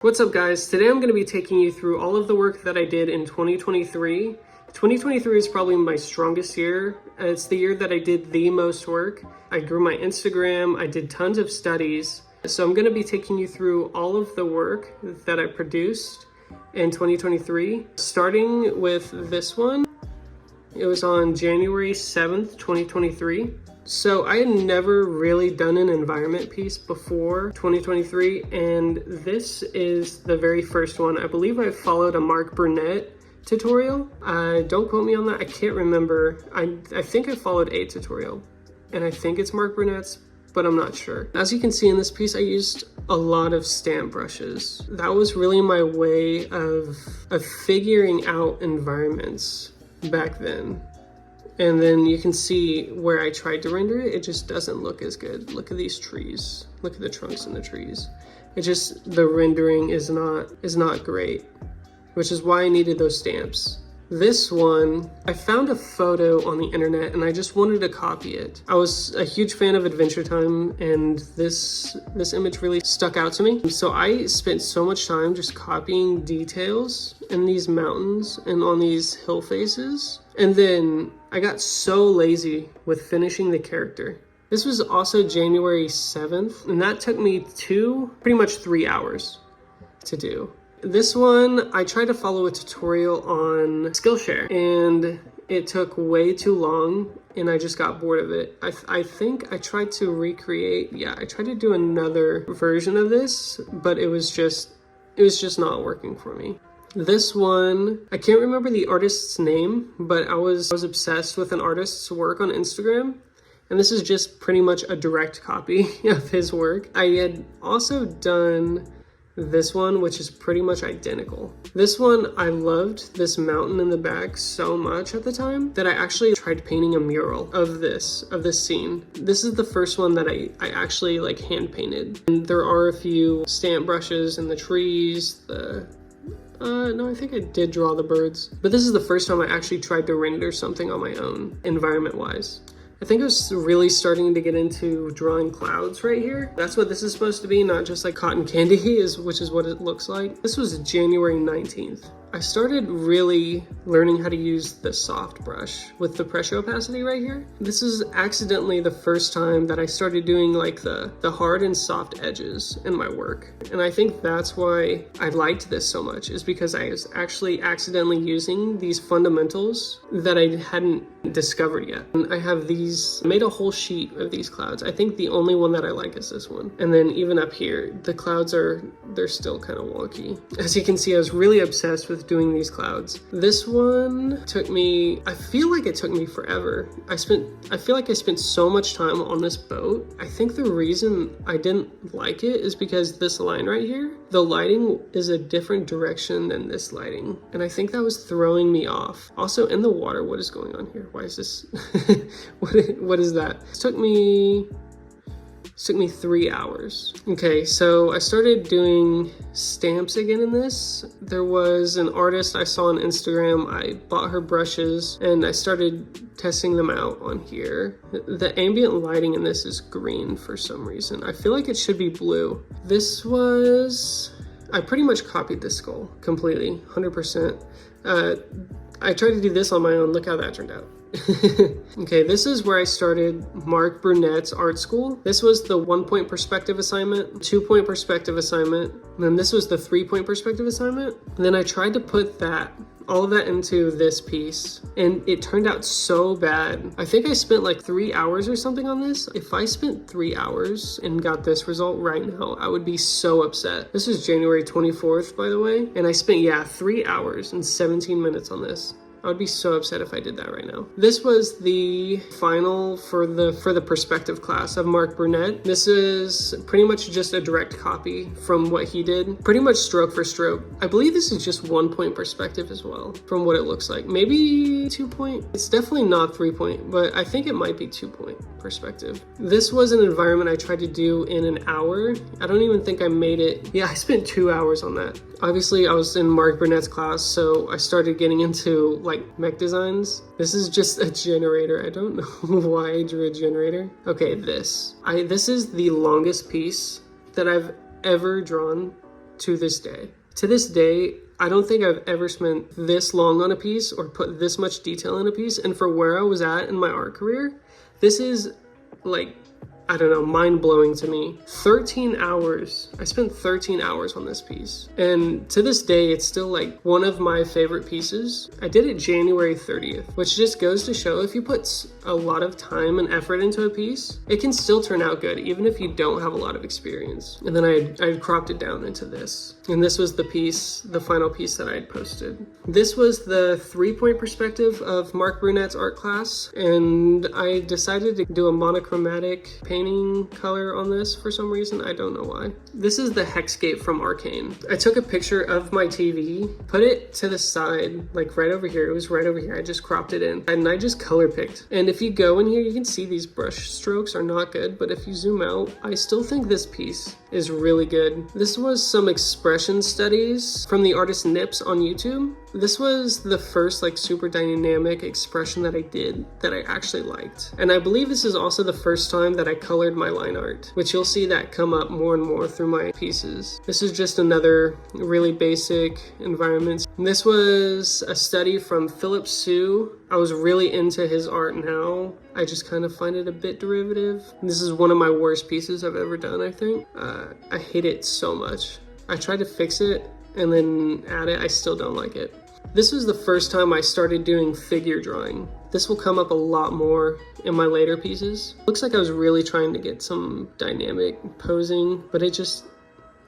What's up guys? Today I'm going to be taking you through all of the work that I did in 2023. 2023 is probably my strongest year. It's the year that I did the most work. I grew my Instagram, I did tons of studies. So I'm going to be taking you through all of the work that I produced in 2023, starting with this one. It was on January 7th, 2023. So I had never really done an environment piece before 2023, and this is the very first one. I believe I followed a Mark Burnett tutorial. Don't quote me on that, I can't remember. I think I followed a tutorial, and I think it's Mark Burnett's, but I'm not sure. As you can see in this piece, I used a lot of stamp brushes. That was really my way of figuring out environments back then. And then you can see where I tried to render it, it just doesn't look as good. Look at these trees. Look at the trunks in the trees. It just, the rendering is not great, which is why I needed those stamps. This one, I found a photo on the internet and I just wanted to copy it. I was a huge fan of Adventure Time and this image really stuck out to me. So I spent so much time just copying details in these mountains and on these hill faces. And then I got so lazy with finishing the character. This was also January 7th, and that took me pretty much 3 hours to do. This one, I tried to follow a tutorial on Skillshare, and it took way too long, and I just got bored of it. I think I tried to recreate, I tried to do another version of this, but it was just not working for me. This one, I can't remember the artist's name, but I was obsessed with an artist's work on Instagram. And this is just pretty much a direct copy of his work. I had also done this one, which is pretty much identical. This one, I loved this mountain in the back so much at the time that I actually tried painting a mural of this scene. This is the first one that I actually like hand painted. And there are a few stamp brushes in the trees, no, I think I did draw the birds. But this is the first time I actually tried to render something on my own, environment-wise. I think I was really starting to get into drawing clouds right here. That's what this is supposed to be, not just like cotton candy, which is what it looks like. This was January 19th. I started really learning how to use the soft brush with the pressure opacity right here. This is accidentally the first time that I started doing like the hard and soft edges in my work. And I think that's why I liked this so much, is because I was actually accidentally using these fundamentals that I hadn't discovered yet. And I have these, made a whole sheet of these clouds. I think the only one that I like is this one. And then even up here, the clouds they're still kind of wonky. As you can see, I was really obsessed with doing these clouds. This one took me, I feel like it took me forever. I feel like I spent so much time on this boat. I think the reason I didn't like it is because this line right here, the lighting is a different direction than this lighting. And I think that was throwing me off. Also in the water, what is going on here? Why is this, what is that? It took me 3 hours. Okay, so I started doing stamps again in this. There was an artist I saw on Instagram. I bought her brushes and I started testing them out on here. The ambient lighting in this is green for some reason. I feel like it should be blue. This was, I pretty much copied this skull completely, 100%. I tried to do this on my own. Look how that turned out. Okay, this is where I started Mark Burnett's art school. This was the 1-point perspective assignment, 2-point perspective assignment, and then this was the 3-point perspective assignment. And then I tried to put all of that into this piece, and it turned out so bad. I think I spent like 3 hours or something on this. If I spent 3 hours and got this result right now, I would be so upset. This was January 24th, by the way, and I spent, 3 hours and 17 minutes on this. I would be so upset if I did that right now. This was the final for the perspective class of Mark Burnett. This is pretty much just a direct copy from what he did, pretty much stroke for stroke. I believe this is just 1-point perspective as well, from what it looks like. Maybe 2-point. It's definitely not 3-point, but I think it might be 2-point perspective. This was an environment I tried to do in an hour. I don't even think I made it. Yeah, I spent 2 hours on that. Obviously, I was in Mark Burnett's class, so I started getting into like mech designs. This is just a generator. I don't know why I drew a generator. Okay, this is the longest piece that I've ever drawn to this day. To this day, I don't think I've ever spent this long on a piece or put this much detail in a piece. And for where I was at in my art career, this is like, I don't know, mind-blowing to me. 13 hours. I spent 13 hours on this piece. And to this day, it's still like one of my favorite pieces. I did it January 30th, which just goes to show if you put a lot of time and effort into a piece, it can still turn out good, even if you don't have a lot of experience. And then I cropped it down into this. And this was the piece, the final piece that I had posted. This was the 3-point perspective of Mark Brunett's art class. And I decided to do a monochromatic painting color on this for some reason. I don't know why. This is the Hexscape from Arcane. I took a picture of my TV, put it to the side, like right over here. It was right over here. I just cropped it in and I just color picked. And if you go in here, you can see these brush strokes are not good, but if you zoom out, I still think this piece is really good. This was some expression studies from the artist Nips on YouTube. This was the first like super dynamic expression that I did that I actually liked. And I believe this is also the first time that I colored my line art, which you'll see that come up more and more through my pieces. This is just another really basic environment. This was a study from Philip Sue. I was really into his art now. I just kind of find it a bit derivative. This is one of my worst pieces I've ever done, I think. I hate it so much. I tried to fix it and then add it. I still don't like it. This was the first time I started doing figure drawing. This will come up a lot more in my later pieces. Looks like I was really trying to get some dynamic posing, but it just,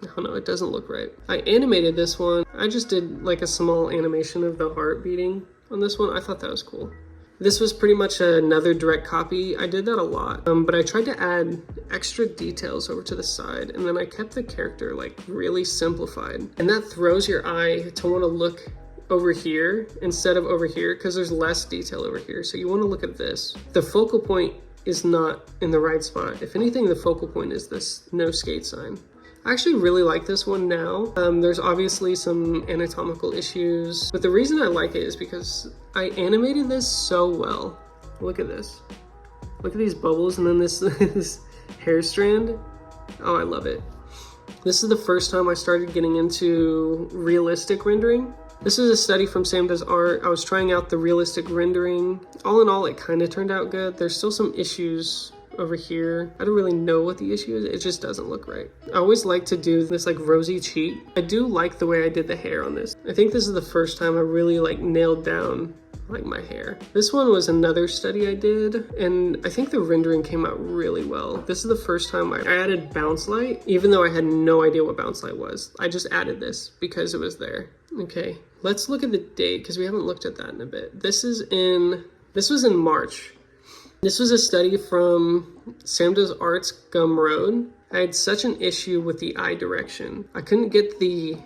I don't know, it doesn't look right. I animated this one. I just did like a small animation of the heart beating on this one. I thought that was cool. This was pretty much another direct copy. I did that a lot, but I tried to add extra details over to the side, and then I kept the character like really simplified. And that throws your eye to want to look over here instead of over here because there's less detail over here. So you want to look at this. The focal point is not in the right spot. If anything, the focal point is this no skate sign. I actually really like this one now. There's obviously some anatomical issues, but the reason I like it is because I animated this so well. Look at this. Look at these bubbles and then this, this hair strand. Oh, I love it. This is the first time I started getting into realistic rendering. This is a study from Sam Does Art. I was trying out the realistic rendering. All in all, it kind of turned out good. There's still some issues over here. I don't really know what the issue is. It just doesn't look right. I always like to do this like rosy cheek. I do like the way I did the hair on this. I think this is the first time I really like nailed down like my hair. This one was another study I did, and I think the rendering came out really well. This is the first time I added bounce light, even though I had no idea what bounce light was. I just added this because it was there. Okay, let's look at the date because we haven't looked at that in a bit. This was in March. This was a study from Sam Does Art's Gumroad. I had such an issue with the eye direction. I couldn't get the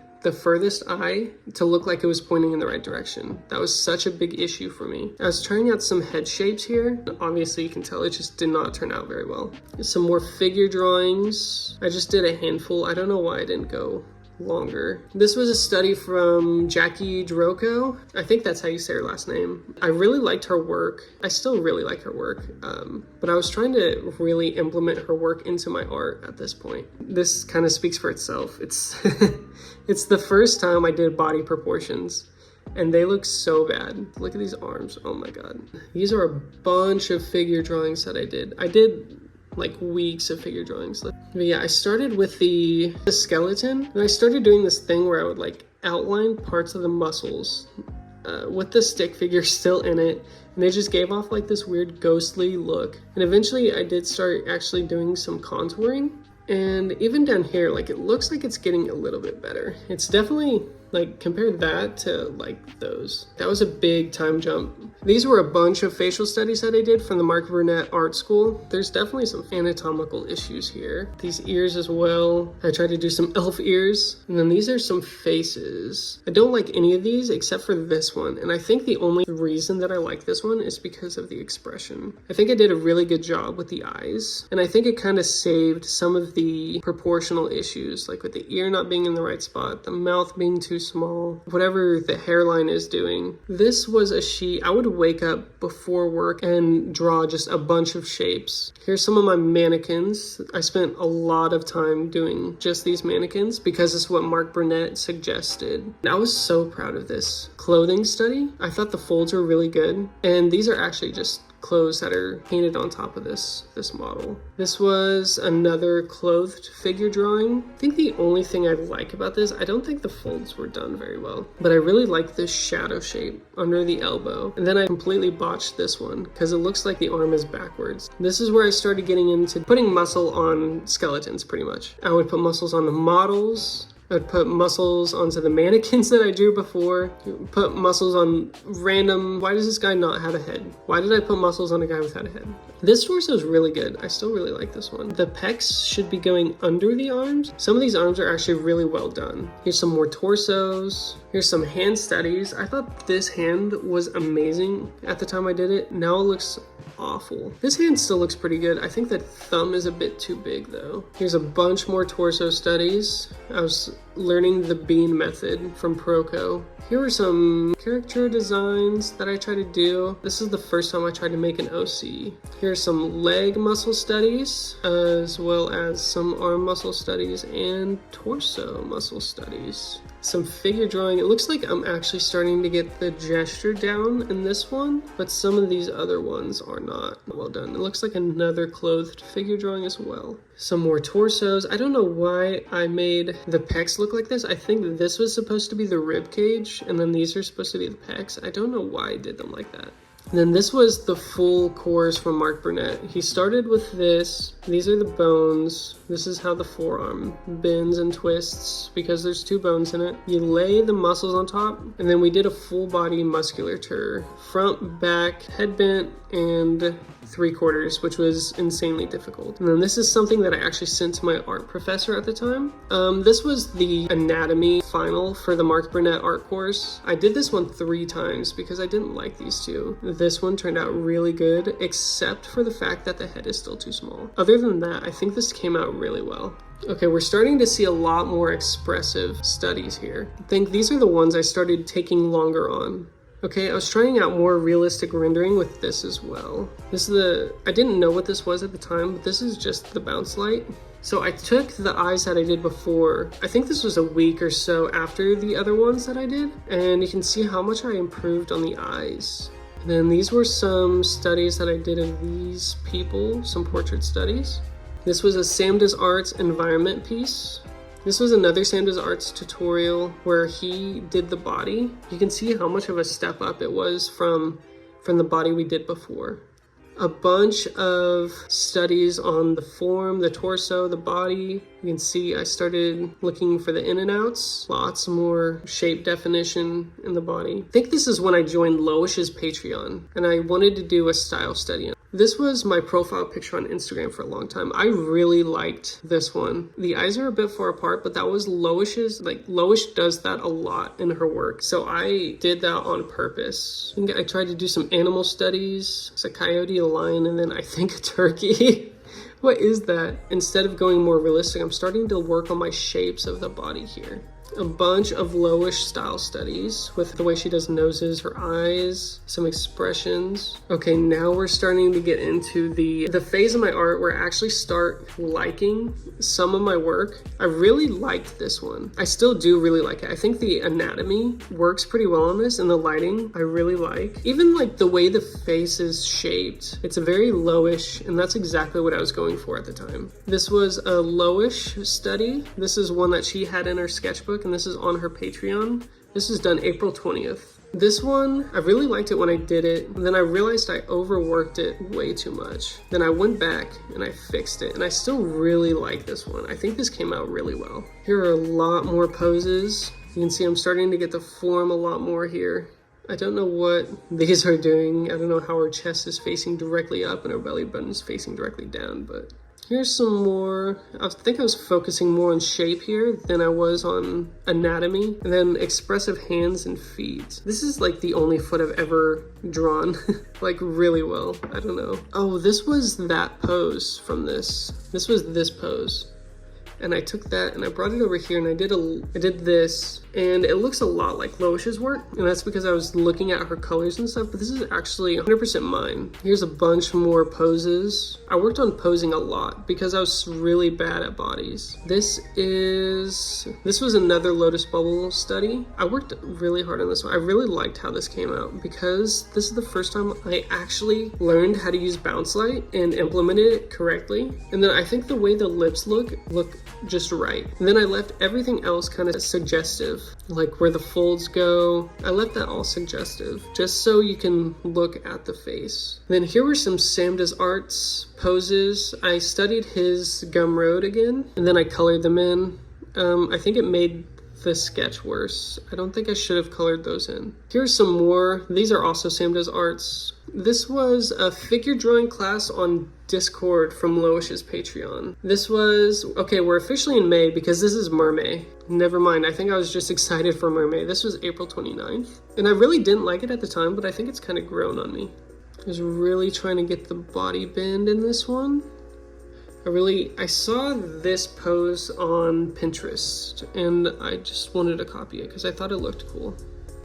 furthest eye to look like it was pointing in the right direction. That was such a big issue for me. I was trying out some head shapes here. Obviously you can tell it just did not turn out very well. Some more figure drawings. I just did a handful. I don't know why I didn't go longer. This was a study from Jackie Droko. I think that's how you say her last name. I really liked her work. I still really like her work, but I was trying to really implement her work into my art at this point. This kind of speaks for itself. It's it's the first time I did body proportions and they look so bad. Look at these arms. Oh my god. These are a bunch of figure drawings that I did. I did like weeks of figure drawings. But yeah, I started with the skeleton, and I started doing this thing where I would like outline parts of the muscles with the stick figure still in it, and they just gave off like this weird ghostly look. And eventually I did start actually doing some contouring, and even down here, like it looks like it's getting a little bit better. It's definitely like compared that to like those. That was a big time jump. These were a bunch of facial studies that I did from the Mark Brunette Art School. There's definitely some anatomical issues here. These ears as well. I tried to do some elf ears. And then these are some faces. I don't like any of these except for this one. And I think the only reason that I like this one is because of the expression. I think I did a really good job with the eyes. And I think it kind of saved some of the proportional issues, like with the ear not being in the right spot, the mouth being too small, whatever the hairline is doing. This was a sheet. I would wake up before work and draw just a bunch of shapes. Here's some of my mannequins. I spent a lot of time doing just these mannequins because it's what Mark Burnett suggested. And I was so proud of this clothing study. I thought the folds were really good. And these are actually just clothes that are painted on top of this model. This was another clothed figure drawing. I think the only thing I like about this, I don't think the folds were done very well, but I really like this shadow shape under the elbow. And then I completely botched this one because it looks like the arm is backwards. This is where I started getting into putting muscle on skeletons pretty much. I would put muscles on the models. I would put muscles onto the mannequins that I drew before, put muscles on random, why does this guy not have a head? Why did I put muscles on a guy without a head? This torso is really good. I still really like this one. The pecs should be going under the arms. Some of these arms are actually really well done. Here's some more torsos. Here's some hand studies. I thought this hand was amazing at the time I did it. Now it looks awful. This hand still looks pretty good. I think that thumb is a bit too big though. Here's a bunch more torso studies. I was learning the bean method from Proco. Here are some character designs that I try to do. This is the first time I tried to make an OC. Here's some leg muscle studies, as well as some arm muscle studies and torso muscle studies. Some figure drawing. It looks like I'm actually starting to get the gesture down in this one, but some of these other ones are not well done. It looks like another clothed figure drawing as well. Some more torsos. I don't know why I made the pecs look like this. I think this was supposed to be the rib cage, and then these are supposed to be the pecs. I don't know why I did them like that. And then this was the full course from Mark Burnett. He started with this. These are the bones. This is how the forearm bends and twists because there's two bones in it. You lay the muscles on top, and then we did a full body musculature. Front, back, head bent, and 3/4, which was insanely difficult. And then this is something that I actually sent to my art professor at the time. This was the anatomy final for the Mark Burnett art course. I did this one 3 times because I didn't like these two. This one turned out really good, except for the fact that the head is still too small. Other than that, I think this came out really well. Okay, we're starting to see a lot more expressive studies here. I think these are the ones I started taking longer on. Okay, I was trying out more realistic rendering with this as well. I didn't know what this was at the time, but this is just the bounce light. So I took the eyes that I did before. I think this was a week or so after the other ones that I did, and you can see how much I improved on the eyes. And then these were some studies that I did of these people, some portrait studies. This was a Sam Does Arts environment piece. This was another Sam Does Arts tutorial where he did the body. You can see how much of a step up it was from the body we did before. A bunch of studies on the form, the torso, the body. You can see I started looking for the in and outs. Lots more shape definition in the body. I think this is when I joined Loish's Patreon and I wanted to do a style study. This was my profile picture on Instagram for a long time. I really liked this one. The eyes are a bit far apart, but that was Loish's. Loish does that a lot in her work. So I did that on purpose. I tried to do some animal studies. It's a coyote, a lion, and then I think a turkey. What is that? Instead of going more realistic, I'm starting to work on my shapes of the body here. A bunch of Loish style studies with the way she does noses, her eyes, some expressions. Okay, now we're starting to get into the phase of my art where I actually start liking some of my work. I really liked this one. I still do really like it. I think the anatomy works pretty well on this, and the lighting I really like. Even like the way the face is shaped, it's a very Loish, and that's exactly what I was going for at the time. This was a Loish study. This is one that she had in her sketchbook, and this is on her Patreon. This is done April 20th. This one, I really liked it when I did it, and then I realized I overworked it way too much. Then I went back and I fixed it, and I still really like this one. I think this came out really well. Here are a lot more poses. You can see I'm starting to get the form a lot more here. I don't know what these are doing. I don't know how her chest is facing directly up and her belly button is facing directly down, but here's some more. I think I was focusing more on shape here than I was on anatomy. And then expressive hands and feet. This is like the only foot I've ever drawn like really well. I don't know. Oh, this was that pose from this. This was this pose. And I took that and I brought it over here and I did this, and it looks a lot like Loish's work, and that's because I was looking at her colors and stuff, but this is actually 100% mine. Here's a bunch more poses. I worked on posing a lot because I was really bad at bodies. This was another Lotus Bubble study. I worked really hard on this one. I really liked how this came out because this is the first time I actually learned how to use bounce light and implemented it correctly. And then I think the way the lips look just right. And then I left everything else kind of suggestive, like where the folds go. I left that all suggestive, just so you can look at the face. Then here were some Sam Does Arts poses. I studied his Gumroad again, and then I colored them in. I think it made the sketch worse. I don't think I should have colored those in. Here's some more. These are also Sam Does Arts. This was a figure drawing class on Discord from Loish's Patreon. This was, okay, we're officially in May because this is Mermaid. Never mind, I think I was just excited for Mermaid. This was April 29th. And I really didn't like it at the time, but I think it's kind of grown on me. I was really trying to get the body bend in this one. I saw this pose on Pinterest and I just wanted to copy it because I thought it looked cool.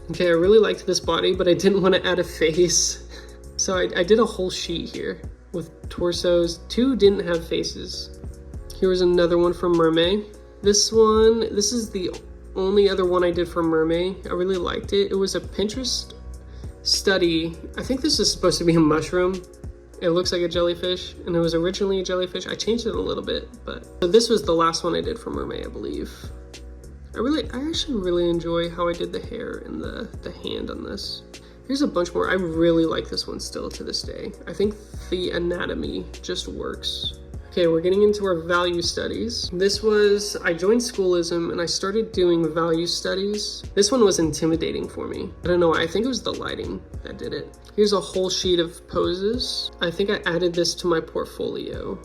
Okay, I really liked this body, but I didn't want to add a face. So I did a whole sheet here with torsos. 2 didn't have faces. Here was another one from Mermaid. This is the only other one I did for Mermaid. I really liked it. It was a Pinterest study. I think this is supposed to be a mushroom. It looks like a jellyfish, and it was originally a jellyfish. I changed it a little bit, but so this was the last one I did for Mermaid, I believe. I actually really enjoy how I did the hair and the hand on this. Here's a bunch more. I really like this one still to this day. I think the anatomy just works. Okay, we're getting into our value studies. I joined Schoolism and I started doing value studies. This one was intimidating for me. I don't know why, I think it was the lighting that did it. Here's a whole sheet of poses. I think I added this to my portfolio.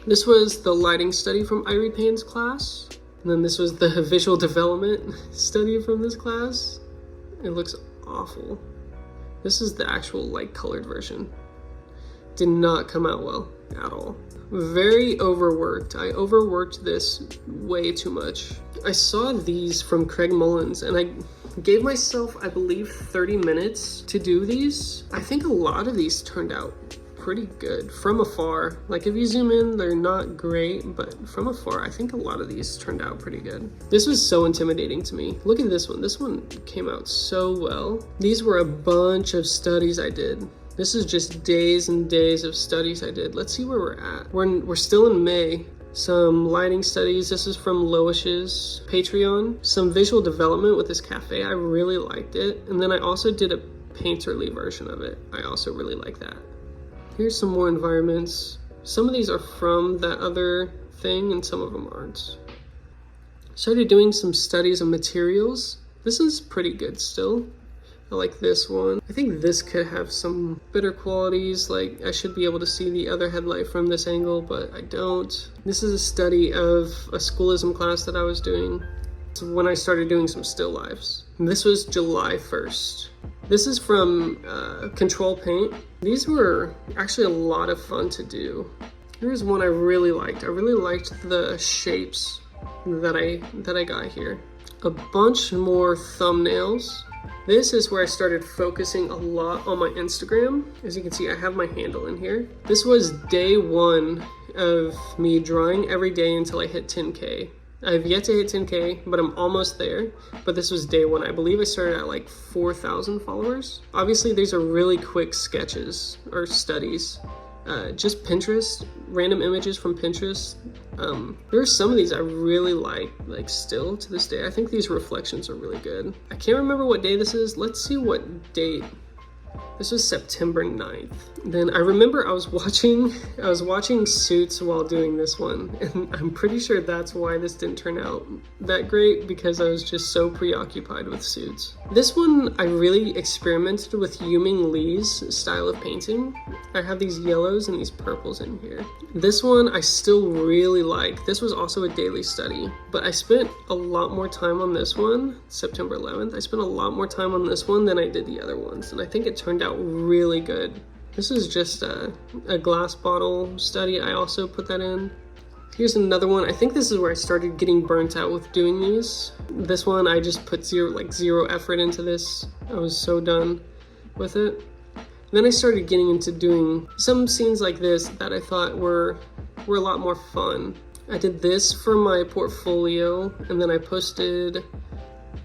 This was the lighting study from Irie Payne's class. And then this was the visual development study from this class. It looks awful. This is the actual light colored version. Did not come out well at all. Very overworked. I overworked this way too much. I saw these from Craig Mullins and I gave myself, I believe, 30 minutes to do these. I think a lot of these turned out pretty good from afar. Like if you zoom in, they're not great, but from afar, I think a lot of these turned out pretty good. This was so intimidating to me. Look at this one. This one came out so well. These were a bunch of studies I did. This is just days and days of studies I did. Let's see where we're at. We're still in May. Some lighting studies. This is from Loish's Patreon. Some visual development with this cafe. I really liked it. And then I also did a painterly version of it. I also really like that. Here's some more environments. Some of these are from that other thing and some of them aren't. Started doing some studies of materials. This is pretty good still. I like this one. I think this could have some better qualities, like I should be able to see the other headlight from this angle, but I don't. This is a study of a Schoolism class that I was doing. It's when I started doing some still lives. And this was July 1st. This is from Control Paint. These were actually a lot of fun to do. Here's one I really liked. I really liked the shapes that I got here. A bunch more thumbnails. This is where I started focusing a lot on my Instagram. As you can see, I have my handle in here. This was day 1 of me drawing every day until I hit 10K. I've yet to hit 10K, but I'm almost there. But this was day 1. I believe I started at like 4,000 followers. Obviously, these are really quick sketches or studies. Just Pinterest, random images from Pinterest. There are some of these I really like still to this day. I think these reflections are really good. I can't remember what day this is. Let's see what date. This was September 9th. Then I remember I was watching Suits while doing this one, and I'm pretty sure that's why this didn't turn out that great, because I was just so preoccupied with Suits. This one, I really experimented with Yuming Lee's style of painting. I have these yellows and these purples in here. This one I still really like. This was also a daily study, but I spent a lot more time on this one, September 11th. I spent a lot more time on this one than I did the other ones, and I think it turned out really good. This is just a glass bottle study. I also put that in. Here's another one. I think this is where I started getting burnt out with doing these. This one, I just put zero effort into this. I was so done with it. Then I started getting into doing some scenes like this that I thought were a lot more fun. I did this for my portfolio, and then I posted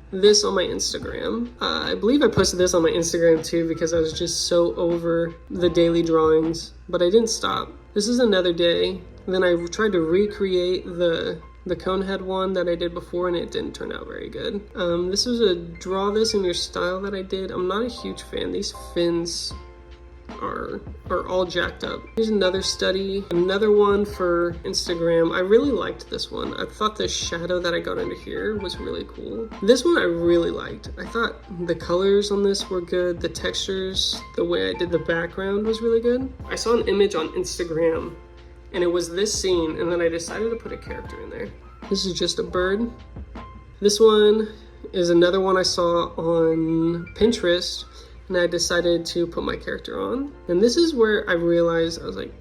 this on my Instagram. I believe I posted this on my Instagram too because I was just so over the daily drawings, but I didn't stop. This is another day. Then I tried to recreate the cone head one that I did before, and it didn't turn out very good. This was a draw this in your style that I did. I'm not a huge fan. These fins are all jacked up. Here's another study, another one for Instagram. I really liked this one. I thought the shadow that I got under here was really cool. This one I really liked. I thought the colors on this were good. The textures, the way I did the background was really good. I saw an image on Instagram and it was this scene, and then I decided to put a character in there. This is just a bird. This one is another one I saw on Pinterest, and I decided to put my character on. And this is where I realized, I was like,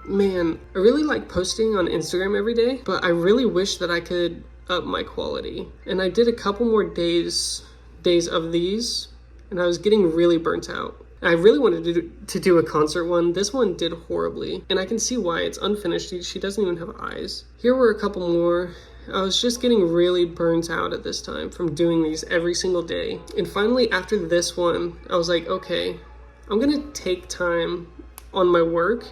man, I really like posting on Instagram every day, but I really wish that I could up my quality. And I did a couple more days of these, and I was getting really burnt out. I really wanted to do a concert one. This one did horribly, and I can see why. It's unfinished. She doesn't even have eyes. Here were a couple more. I was just getting really burnt out at this time from doing these every single day. And finally, after this one, I was like, okay, I'm gonna take time on my work,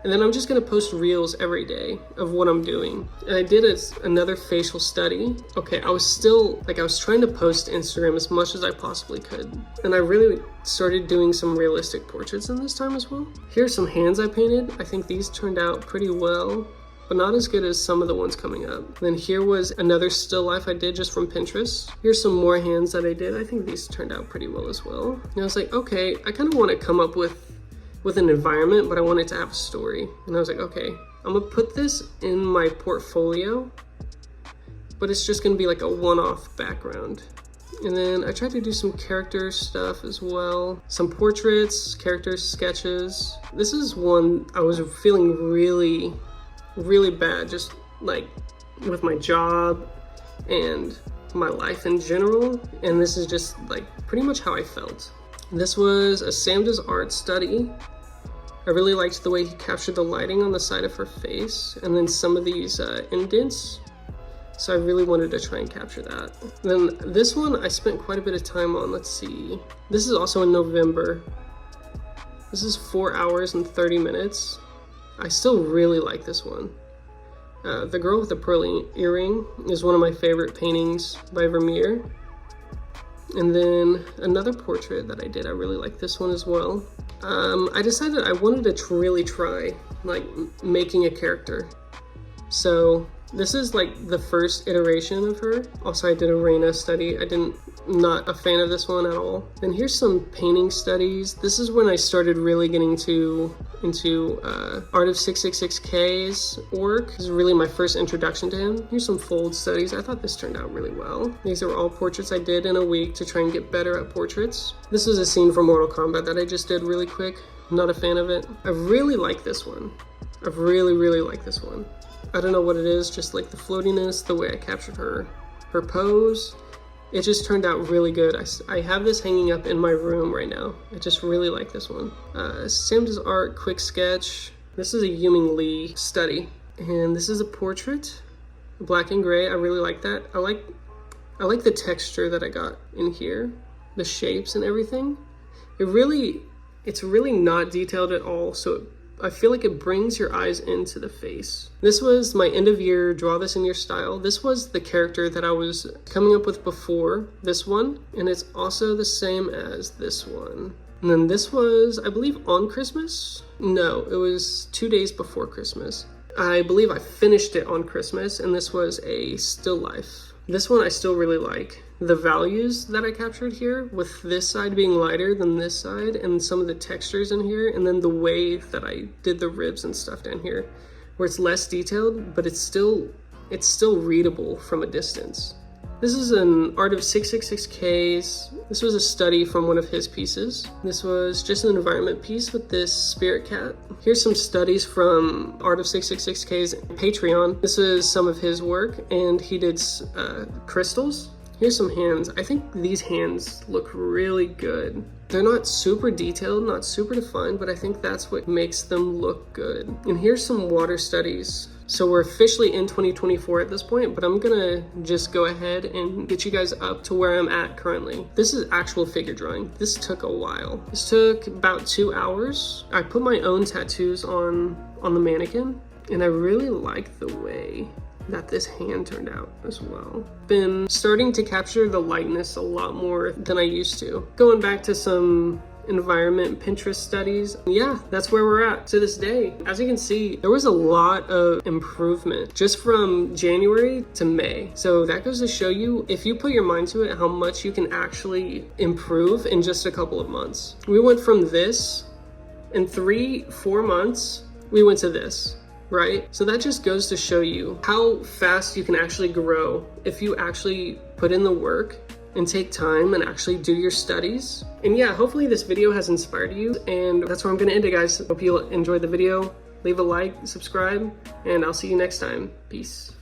and then I'm just gonna post reels every day of what I'm doing. And I did another facial study. Okay, I was trying to post to Instagram as much as I possibly could. And I really started doing some realistic portraits in this time as well. Here's some hands I painted. I think these turned out pretty well, but not as good as some of the ones coming up. Then here was another still life I did just from Pinterest. Here's some more hands that I did. I think these turned out pretty well as well. And I was like, okay, I kind of want to come up with an environment, but I want it to have a story. And I was like, okay, I'm gonna put this in my portfolio, but it's just gonna be like a one-off background. And then I tried to do some character stuff as well. Some portraits, characters, sketches. This is one I was feeling really, really bad, just like with my job and my life in general. And this is just like pretty much how I felt. This was a Sam Does Art study. I really liked the way he captured the lighting on the side of her face, and then some of these indents. So I really wanted to try and capture that. Then this one I spent quite a bit of time on. Let's see. This is also in November. This is 4 hours and 30 minutes. I still really like this one. The Girl with the Pearly Earring is one of my favorite paintings by Vermeer. And then another portrait that I did, I really like this one as well. I decided I wanted to really try like making a character. So this is like the first iteration of her. Also, I did a Reina study. Not a fan of this one at all. And here's some painting studies. This is when I started really getting into Art of 666K's work. This is really my first introduction to him. Here's some fold studies. I thought this turned out really well. These are all portraits I did in a week to try and get better at portraits. This is a scene from Mortal Kombat that I just did really quick. Not a fan of it. I really like this one. I really, really like this one. I don't know what it is, just like the floatiness, the way I captured her pose. It just turned out really good. I have this hanging up in my room right now. I just really like this one. Sam Does Art quick sketch. This is a Yuming Lee study. And this is a portrait, black and gray. I really like that. I like the texture that I got in here, the shapes and everything. It's really not detailed at all, so I feel like it brings your eyes into the face. This was my end of year draw this in your style. This was the character that I was coming up with before this one, and it's also the same as this one. And then this was, I believe, on Christmas? No, it was 2 days before Christmas. I believe I finished it on Christmas, and this was a still life. This one I still really like. The values that I captured here, with this side being lighter than this side, and some of the textures in here, and then the way that I did the ribs and stuff down here, where it's less detailed, but it's still readable from a distance. This is an Art of 666K's. This was a study from one of his pieces. This was just an environment piece with this spirit cat. Here's some studies from Art of 666K's Patreon. This is some of his work, and he did crystals. Here's some hands. I think these hands look really good. They're not super detailed, not super defined, but I think that's what makes them look good. And here's some water studies. So we're officially in 2024 at this point, but I'm gonna just go ahead and get you guys up to where I'm at currently. This is actual figure drawing. This took a while. This took about 2 hours. I put my own tattoos on the mannequin, and I really like the way that this hand turned out as well. Been starting to capture the lightness a lot more than I used to. Going back to some environment Pinterest studies. Yeah, that's where we're at to this day. As you can see, there was a lot of improvement just from January to May. So that goes to show you, if you put your mind to it, how much you can actually improve in just a couple of months. We went from this in 3-4 months, we went to this. Right? So that just goes to show you how fast you can actually grow if you actually put in the work and take time and actually do your studies. And yeah, hopefully this video has inspired you, and that's where I'm gonna end it, guys. Hope you enjoyed the video. Leave a like, subscribe, and I'll see you next time. Peace.